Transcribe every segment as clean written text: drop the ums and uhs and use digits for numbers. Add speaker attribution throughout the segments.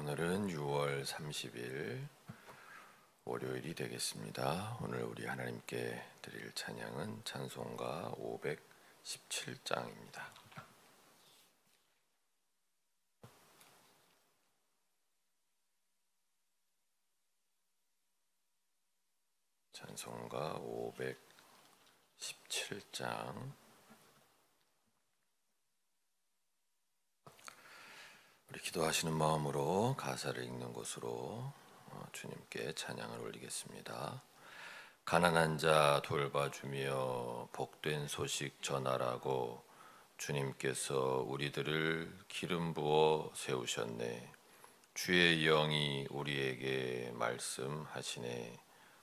Speaker 1: 오늘은 6월 30일 월요일이 되겠습니다. 오늘 우리 하나님께 드릴 찬양은 찬송가 517장입니다. 찬송가 517장. 우리 기도하시는 마음으로 가사를 읽는 곳으로 주님께 찬양을 올리겠습니다. 가난한 자 돌봐주며 복된 소식 전하라고 주님께서 우리들을 기름 부어 세우셨네. 주의 영이 우리에게 말씀하시네.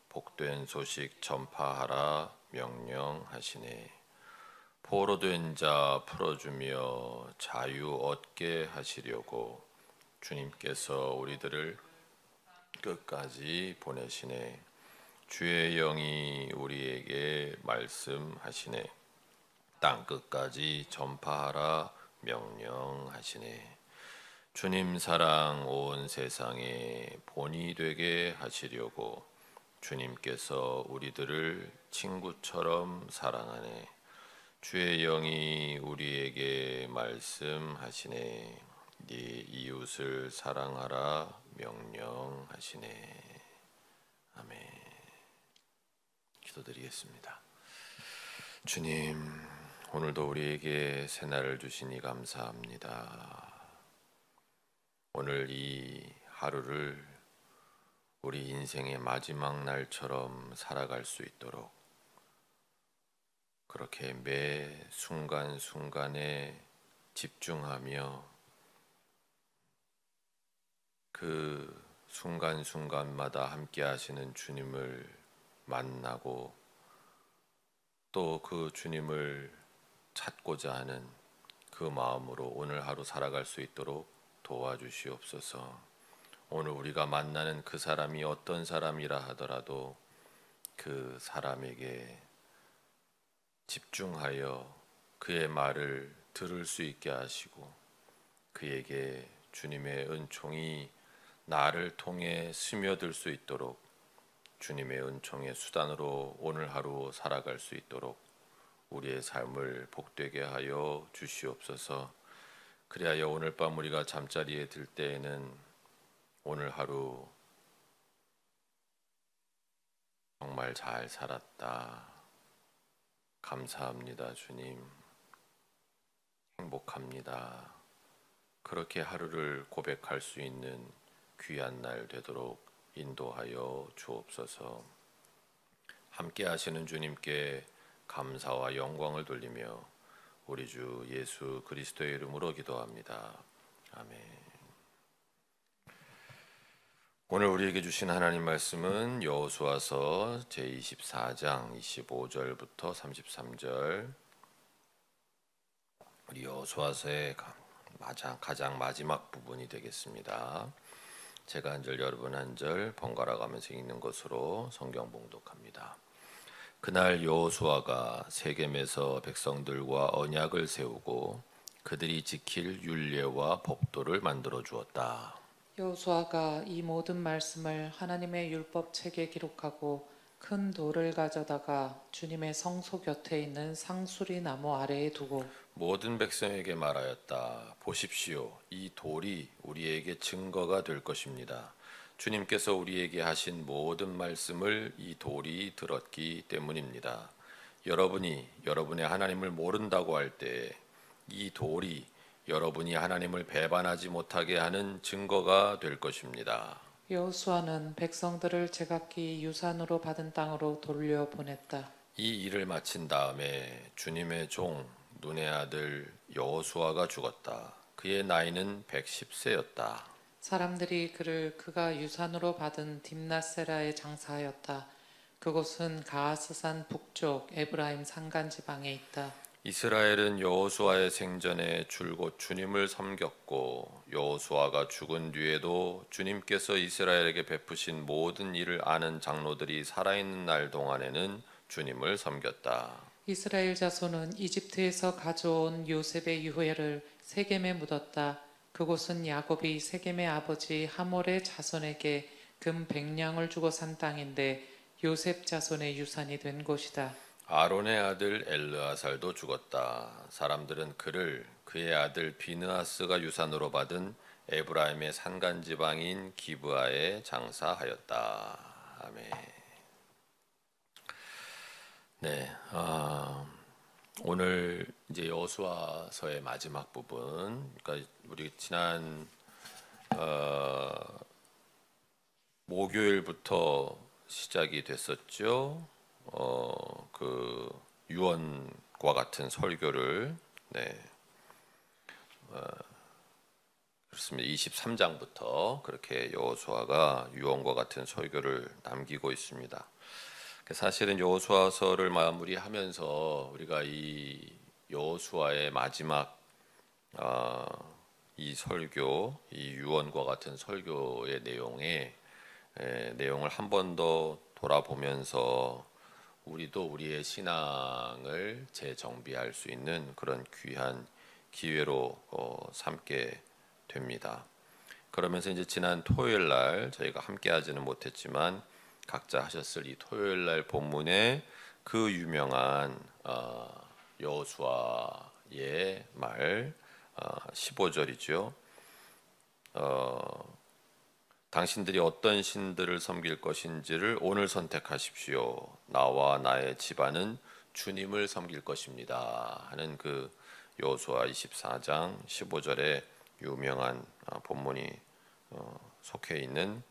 Speaker 1: 복된 소식 전파하라 명령하시네. 포로된 자 풀어주며 자유 얻게 하시려고 주님께서 우리들을 끝까지 보내시네. 주의 영이 우리에게 말씀하시네. 땅 끝까지 전파하라 명령하시네. 주님 사랑 온 세상에 본이 되게 하시려고 주님께서 우리들을 친구처럼 사랑하네. 주의 영이 우리에게 말씀하시네. 네 이웃을 사랑하라 명령하시네. 아멘. 기도드리겠습니다. 주님, 오늘도 우리에게 새날을 주시니 감사합니다. 오늘 이 하루를 우리 인생의 마지막 날처럼 살아갈 수 있도록 그렇게 매 순간순간에 집중하며 그 순간순간마다 함께 하시는 주님을 만나고 또 그 주님을 찾고자 하는 그 마음으로 오늘 하루 살아갈 수 있도록 도와주시옵소서. 오늘 우리가 만나는 그 사람이 어떤 사람이라 하더라도 그 사람에게 집중하여 그의 말을 들을 수 있게 하시고 그에게 주님의 은총이 나를 통해 스며들 수 있도록 주님의 은총의 수단으로 오늘 하루 살아갈 수 있도록 우리의 삶을 복되게 하여 주시옵소서. 그리하여 오늘 밤 우리가 잠자리에 들 때에는 오늘 하루 정말 잘 살았다. 감사합니다, 주님. 행복합니다. 그렇게 하루를 고백할 수 있는 귀한 날 되도록 인도하여 주옵소서. 함께 하시는 주님께 감사와 영광을 돌리며 우리 주 예수 그리스도의 이름으로 기도합니다. 아멘. 오늘 우리에게 주신 하나님 말씀은 여호수아서 제24장 25절부터 33절. 우리 여호수아서의 가장 마지막 부분이 되겠습니다. 제가 한 절 여러분 한 절 번갈아 가면서 읽는 것으로 성경 봉독합니다. 그날 여호수아가 세겜에서 백성들과 언약을 세우고 그들이 지킬 율례와 법도를 만들어 주었다.
Speaker 2: 여호수아가 이 모든 말씀을 하나님의 율법책에 기록하고 큰 돌을 가져다가 주님의 성소 곁에 있는 상수리 나무 아래에 두고
Speaker 1: 모든 백성에게 말하였다. 보십시오. 이 돌이 우리에게 증거가 될 것입니다. 주님께서 우리에게 하신 모든 말씀을 이 돌이 들었기 때문입니다. 여러분이 여러분의 하나님을 모른다고 할 때 이 돌이 여러분이 하나님을 배반하지 못하게 하는 증거가 될 것입니다.
Speaker 2: 여호수아는 백성들을 제각기 유산으로 받은 땅으로 돌려보냈다.
Speaker 1: 이 일을 마친 다음에 주님의 종 눈의 아들 여호수아가 죽었다. 그의 나이는 110세였다.
Speaker 2: 사람들이 그를 그가 유산으로 받은 딥나세라에 장사하였다. 그곳은 가하스산 북쪽 에브라임 산간 지방에 있다.
Speaker 1: 이스라엘은 여호수아의 생전에 줄곧 주님을 섬겼고 여호수아가 죽은 뒤에도 주님께서 이스라엘에게 베푸신 모든 일을 아는 장로들이 살아있는 날 동안에는 주님을 섬겼다.
Speaker 2: 이스라엘 자손은 이집트에서 가져온 요셉의 유해를 세겜에 묻었다. 그곳은 야곱이 세겜의 아버지 하몰의 자손에게 금 100냥을 주고 산 땅인데 요셉 자손의 유산이 된 곳이다.
Speaker 1: 아론의 아들 엘르아살도 죽었다. 사람들은 그를 그의 아들 비느하스가 유산으로 받은 에브라임의 산간 지방인 기브아에 장사하였다. 아멘. 네, 오늘 이제 여호수아서의 마지막 부분, 그러니까 우리 지난 목요일부터 시작이 됐었죠. 그 유언과 같은 설교를 그렇습니다. 23장부터 그렇게 여호수아가 유언과 같은 설교를 남기고 있습니다. 사실은 여호수아서를 마무리하면서 우리가 이 여호수아의 마지막 이 설교, 이 유언과 같은 설교의 내용을 한 번 더 돌아보면서 우리도 우리의 신앙을 재정비할 수 있는 그런 귀한 기회로 삼게 됩니다. 그러면서 이제 지난 토요일 날 저희가 함께 하지는 못했지만 각자 하셨을 이 토요일 날 본문에 그 유명한 여호수아의 말 15절이죠. 당신들이 어떤 신들을 섬길 것인지를 오늘 선택하십시오. 나와 나의 집안은 주님을 섬길 것입니다. 하는 그 여호수아 24장 15절에 유명한 본문이 속해 있는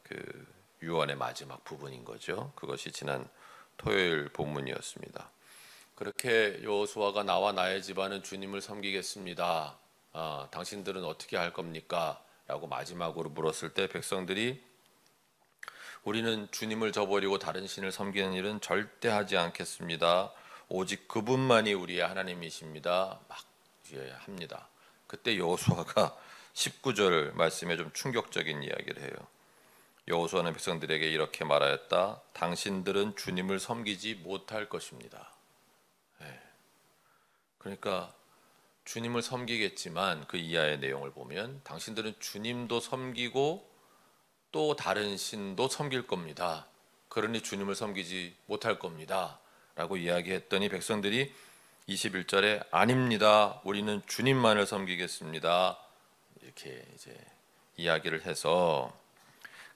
Speaker 1: 그 유언의 마지막 부분인 거죠. 그것이 지난 토요일 본문이었습니다. 그렇게 여호수아가 나와 나의 집안은 주님을 섬기겠습니다. 당신들은 어떻게 할 겁니까? 라고 마지막으로 물었을 때 백성들이 우리는 주님을 저버리고 다른 신을 섬기는 일은 절대 하지 않겠습니다. 오직 그분만이 우리의 하나님이십니다. 막 합니다. 그때 여호수아가 19절 말씀에 좀 충격적인 이야기를 해요. 여호수아는 백성들에게 이렇게 말하였다. 당신들은 주님을 섬기지 못할 것입니다. 그러니까 주님을 섬기겠지만 그 이하의 내용을 보면 당신들은 주님도 섬기고 또 다른 신도 섬길 겁니다. 그러니 주님을 섬기지 못할 겁니다. 라고 이야기했더니 백성들이 21절에 아닙니다. 우리는 주님만을 섬기겠습니다. 이렇게 이제 이야기를 해서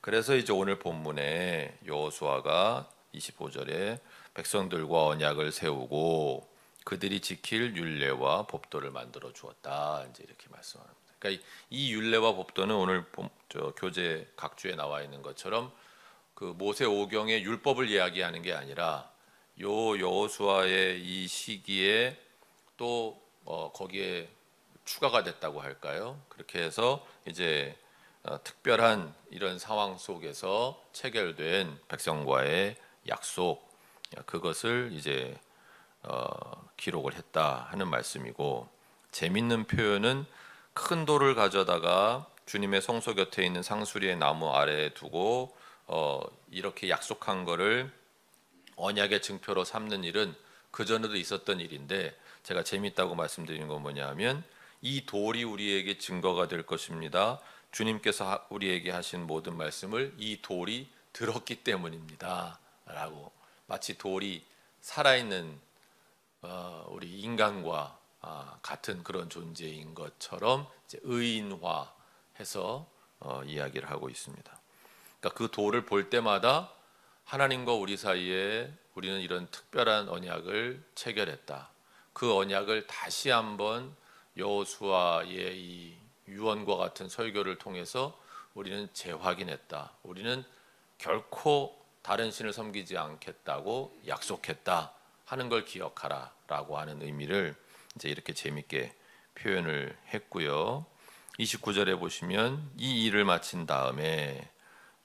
Speaker 1: 그래서 이제 오늘 본문에 여호수아가 25절에 백성들과 언약을 세우고 그들이 지킬 율례와 법도를 만들어 주었다. 이제 이렇게 말씀합니다. 그러니까 이 율례와 법도는 오늘 교재 각주에 나와 있는 것처럼 그 모세 오경의 율법을 이야기하는 게 아니라 여호수아의 이 시기에 또 거기에 추가가 됐다고 할까요? 그렇게 해서 이제 특별한 이런 상황 속에서 체결된 백성과의 약속 그것을 이제 기록을 했다 하는 말씀이고 재밌는 표현은 큰 돌을 가져다가 주님의 성소 곁에 있는 상수리의 나무 아래에 두고 이렇게 약속한 거를 언약의 증표로 삼는 일은 그전에도 있었던 일인데 제가 재밌다고 말씀드리는 건 뭐냐면 이 돌이 우리에게 증거가 될 것입니다. 주님께서 우리에게 하신 모든 말씀을 이 돌이 들었기 때문입니다. 라고 마치 돌이 살아있는 우리 인간과 같은 그런 존재인 것처럼 이제 의인화해서 이야기를 하고 있습니다. 그러니까 그 돌을 볼 때마다 하나님과 우리 사이에 우리는 이런 특별한 언약을 체결했다. 그 언약을 다시 한번 여호수아의 이 유언과 같은 설교를 통해서 우리는 재확인했다. 우리는 결코 다른 신을 섬기지 않겠다고 약속했다 하는 걸 기억하라라고 하는 의미를 이제 이렇게 재밌게 표현을 했고요. 29절에 보시면 이 일을 마친 다음에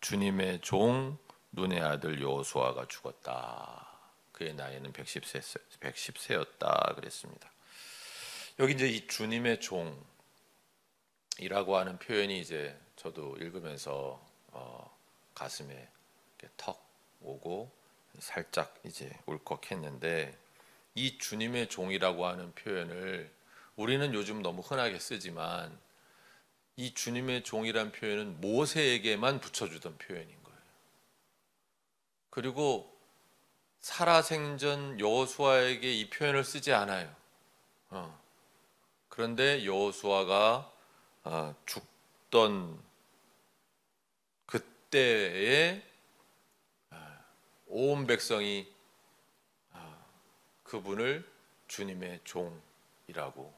Speaker 1: 주님의 종 눈의 아들 여호수아가 죽었다. 그의 나이는 110세였다 그랬습니다. 여기 이제 이 주님의 종이라고 하는 표현이 이제 저도 읽으면서 가슴에 이렇게 턱 오고 살짝 이제 울컥했는데 이 주님의 종이라고 하는 표현을 우리는 요즘 너무 흔하게 쓰지만 이 주님의 종이란 표현은 모세에게만 붙여주던 표현인 거예요. 그리고 살아생전 여호수아에게 이 표현을 쓰지 않아요. 그런데 여호수아가 죽던 그때에 온 백성이 그분을 주님의 종이라고,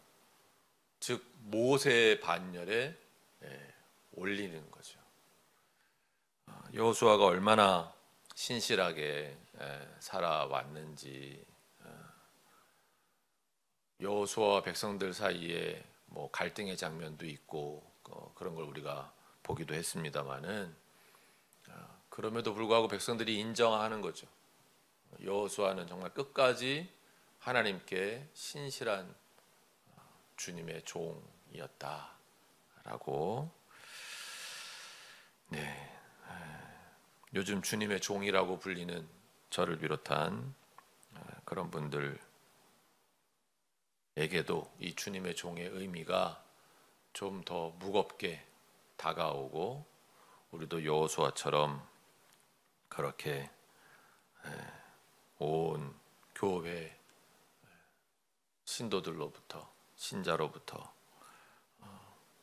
Speaker 1: 즉 모세의 반열에 올리는 거죠. 여호수아가 얼마나 신실하게 살아왔는지, 여호수아와 백성들 사이에 뭐 갈등의 장면도 있고 그런 걸 우리가 보기도 했습니다마는, 그럼에도 불구하고 백성들이 인정하는 거죠. 여호수아는 정말 끝까지 하나님께 신실한 주님의 종이었다라고. 네, 요즘 주님의 종이라고 불리는 저를 비롯한 그런 분들에게도 이 주님의 종의 의미가 좀 더 무겁게 다가오고, 우리도 여호수아처럼 그렇게 온 교회 신도들로부터, 신자로부터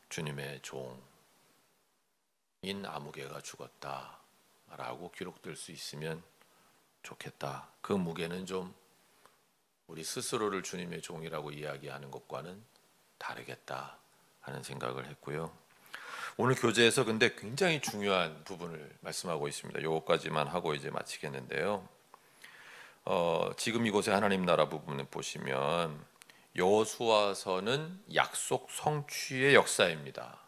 Speaker 1: 주님의 종인 아무개가 죽었다라고 기록될 수 있으면 좋겠다. 그 무게는 좀 우리 스스로를 주님의 종이라고 이야기하는 것과는 다르겠다 하는 생각을 했고요. 오늘 교재에서 근데 굉장히 중요한 부분을 말씀하고 있습니다. 요거까지만 하고 이제 마치겠는데요. 지금 이곳에 하나님 나라 부분을 보시면 여호수아서는 약속 성취의 역사입니다.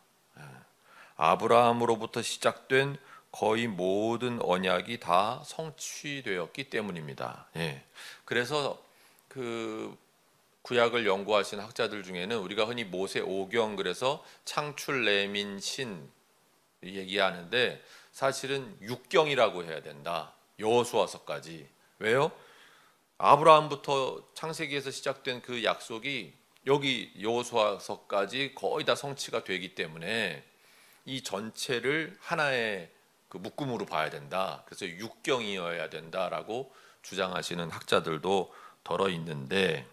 Speaker 1: 아브라함으로부터 시작된 거의 모든 언약이 다 성취되었기 때문입니다. 그래서 그 구약을 연구하신 학자들 중에는 우리가 흔히 모세 오경, 그래서 창출 레민 신 얘기하는데 사실은 육경이라고 해야 된다. 여호수아서까지. 왜요? 아브라함부터 창세기에서 시작된 그 약속이 여기 여호수아서까지 거의 다 성취가 되기 때문에 이 전체를 하나의 그 묶음으로 봐야 된다. 그래서 육경이어야 된다라고 주장하시는 학자들도 덜어 있는데,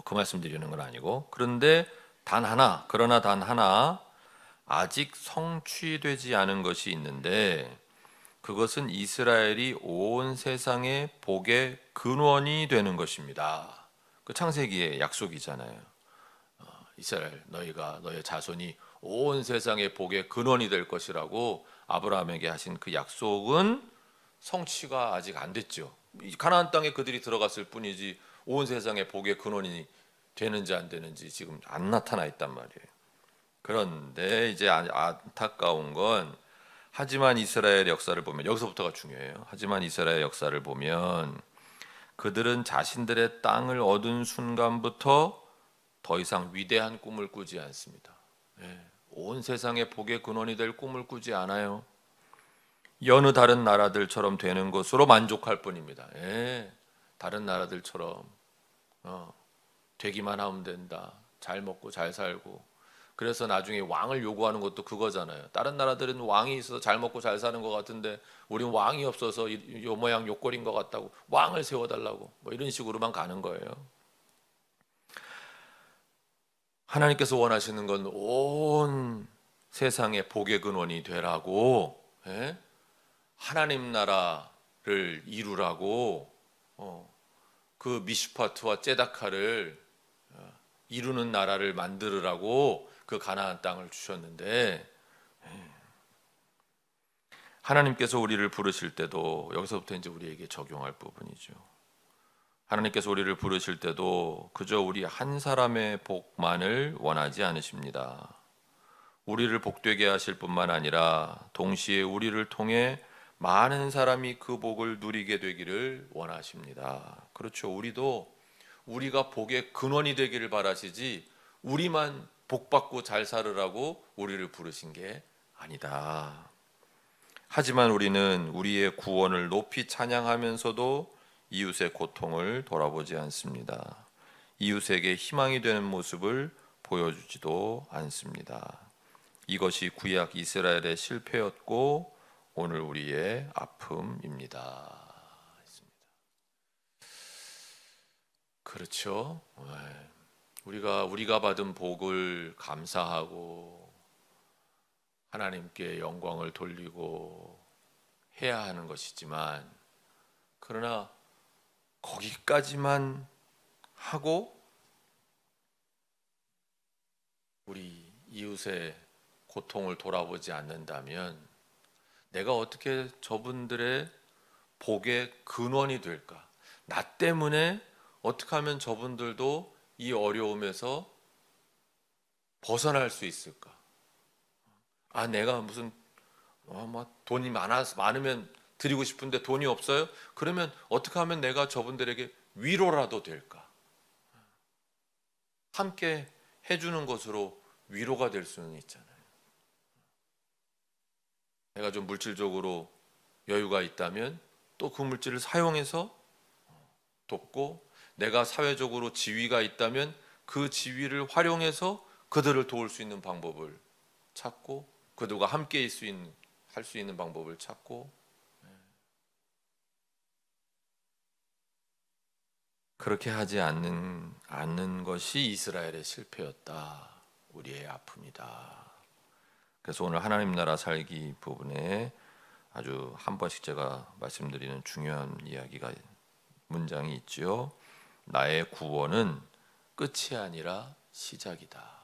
Speaker 1: 그 말씀 드리는 건 아니고, 그러나 단 하나 아직 성취되지 않은 것이 있는데, 그것은 이스라엘이 온 세상의 복의 근원이 되는 것입니다. 그 창세기의 약속이잖아요. 이스라엘, 너의 자손이 온 세상의 복의 근원이 될 것이라고 아브라함에게 하신 그 약속은 성취가 아직 안 됐죠. 가나안 땅에 그들이 들어갔을 뿐이지 온 세상의 복의 근원이 되는지 안 되는지 지금 안 나타나 있단 말이에요. 그런데 이제 안타까운 건, 하지만 이스라엘 역사를 보면, 여기서부터가 중요해요. 하지만 이스라엘 역사를 보면 그들은 자신들의 땅을 얻은 순간부터 더 이상 위대한 꿈을 꾸지 않습니다. 온 세상의 복의 근원이 될 꿈을 꾸지 않아요. 여느 다른 나라들처럼 되는 것으로 만족할 뿐입니다. 다른 나라들처럼 되기만 하면 된다. 잘 먹고 잘 살고. 그래서 나중에 왕을 요구하는 것도 그거잖아요. 다른 나라들은 왕이 있어서 잘 먹고 잘 사는 것 같은데 우리는 왕이 없어서 요 모양 요 꼴인 것 같다고 왕을 세워달라고, 뭐 이런 식으로만 가는 거예요. 하나님께서 원하시는 건 온 세상의 복의 근원이 되라고, 하나님 나라를 이루라고, 그 미슈파트와 제다카를 이루는 나라를 만들으라고 그 가나안 땅을 주셨는데, 하나님께서 우리를 부르실 때도 여기서부터 이제 우리에게 적용할 부분이죠. 하나님께서 우리를 부르실 때도 그저 우리 한 사람의 복만을 원하지 않으십니다. 우리를 복되게 하실 뿐만 아니라 동시에 우리를 통해 많은 사람이 그 복을 누리게 되기를 원하십니다. 그렇죠. 우리가 복의 근원이 되기를 바라시지 우리만 복받고 잘 살으라고 우리를 부르신 게 아니다. 하지만 우리는 우리의 구원을 높이 찬양하면서도 이웃의 고통을 돌아보지 않습니다. 이웃에게 희망이 되는 모습을 보여주지도 않습니다. 이것이 구약 이스라엘의 실패였고 오늘 우리의 아픔입니다. 그렇죠. 우리가 받은 복을 감사하고 하나님께 영광을 돌리고 해야 하는 것이지만, 그러나 거기까지만 하고 우리 이웃의 고통을 돌아보지 않는다면 내가 어떻게 저분들의 복의 근원이 될까? 나 때문에 어떻게 하면 저분들도 이 어려움에서 벗어날 수 있을까? 내가 무슨 돈이 많으면 드리고 싶은데 돈이 없어요? 그러면 어떻게 하면 내가 저분들에게 위로라도 될까? 함께 해주는 것으로 위로가 될 수는 있잖아요. 내가 좀 물질적으로 여유가 있다면 또 그 물질을 사용해서 돕고, 내가 사회적으로 지위가 있다면 그 지위를 활용해서 그들을 도울 수 있는 방법을 찾고, 그들과 함께 할 수 있는 방법을 찾고, 그렇게 하지 않는 것이 이스라엘의 실패였다. 우리의 아픔이다. 그래서 오늘 하나님 나라 살기 부분에 아주 한 번씩 제가 말씀드리는 중요한 문장이 있죠. 나의 구원은 끝이 아니라 시작이다.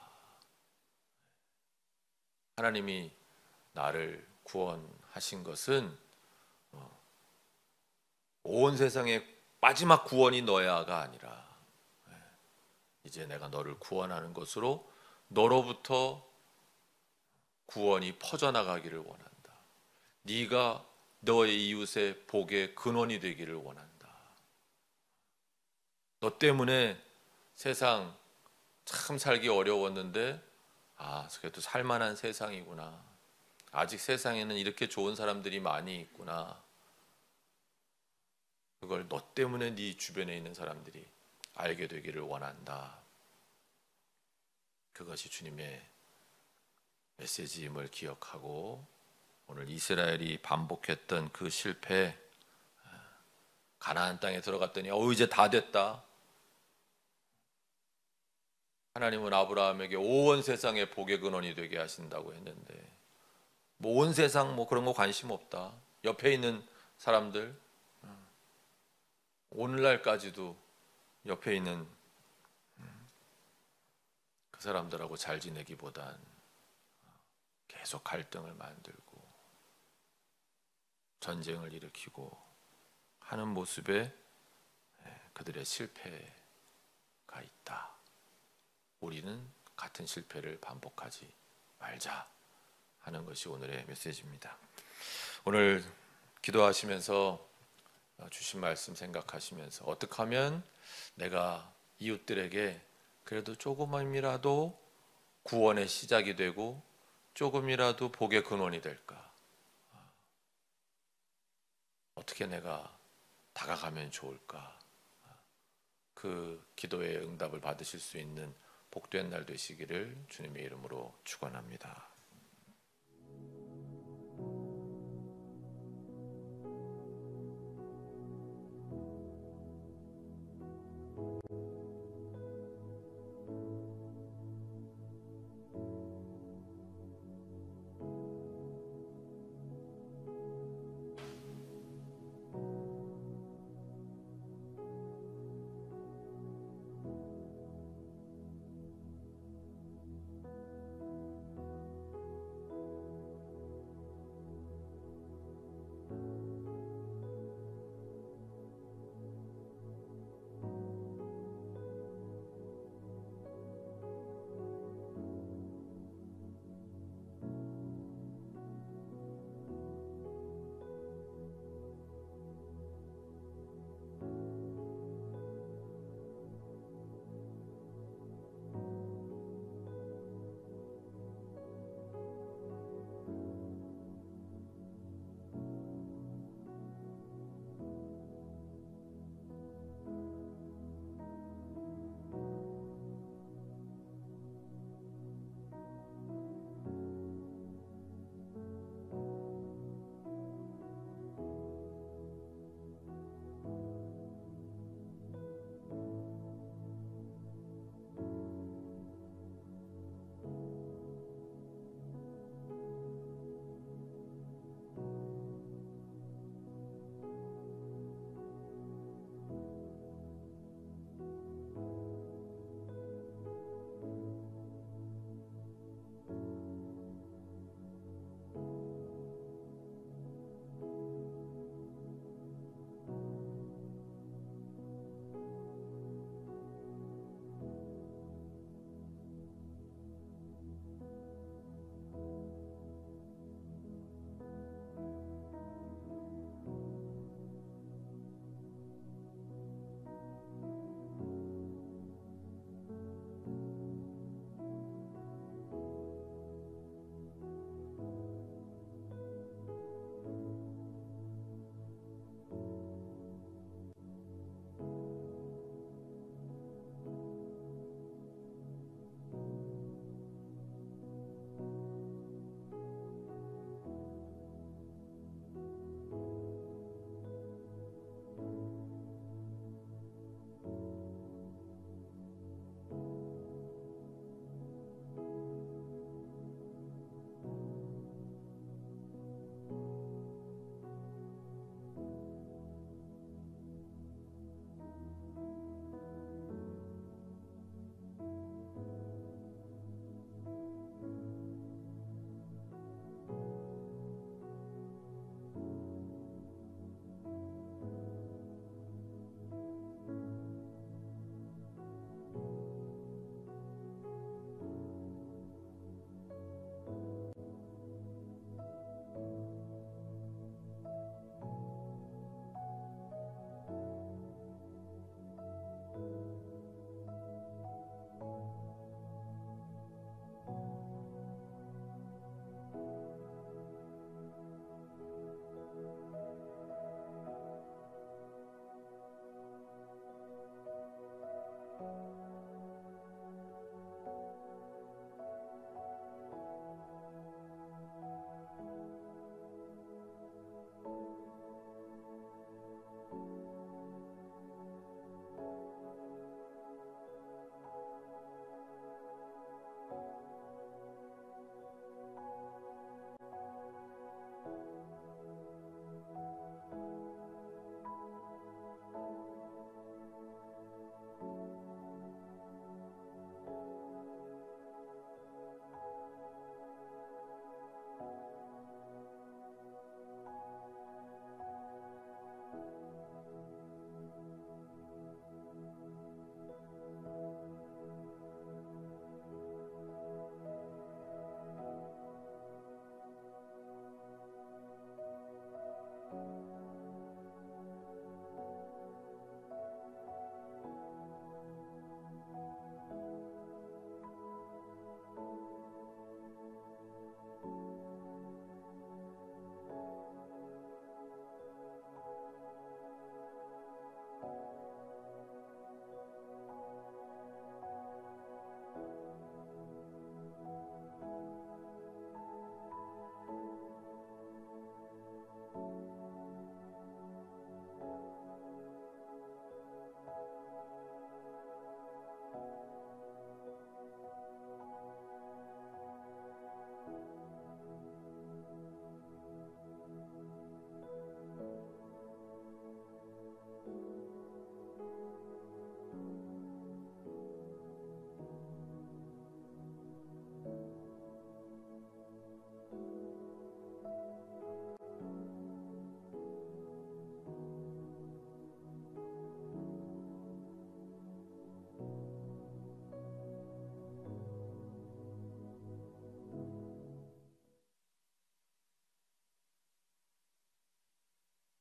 Speaker 1: 하나님이 나를 구원하신 것은 온 세상의 마지막 구원이 너야가 아니라 이제 내가 너를 구원하는 것으로 너로부터 구원이 퍼져나가기를 원한다. 네가 너의 이웃의 복의 근원이 되기를 원한다. 너 때문에 세상 참 살기 어려웠는데 그래도 살만한 세상이구나. 아직 세상에는 이렇게 좋은 사람들이 많이 있구나. 그걸 너 때문에 네 주변에 있는 사람들이 알게 되기를 원한다. 그것이 주님의 메시지임을 기억하고, 오늘 이스라엘이 반복했던 그 실패, 가나안 땅에 들어갔더니 이제 다 됐다. 하나님은 아브라함에게 온 세상의 복의 근원이 되게 하신다고 했는데 온 세상 그런 거 관심 없다. 옆에 있는 사람들, 오늘날까지도 옆에 있는 그 사람들하고 잘 지내기보단 계속 갈등을 만들고 전쟁을 일으키고 하는 모습에 그들의 실패가 있다. 우리는 같은 실패를 반복하지 말자 하는 것이 오늘의 메시지입니다. 오늘 기도하시면서 주신 말씀 생각하시면서 어떻게 하면 내가 이웃들에게 그래도 조금이라도 구원의 시작이 되고 조금이라도 복의 근원이 될까? 어떻게 내가 다가가면 좋을까? 그 기도의 응답을 받으실 수 있는 복된 날 되시기를 주님의 이름으로 축원합니다.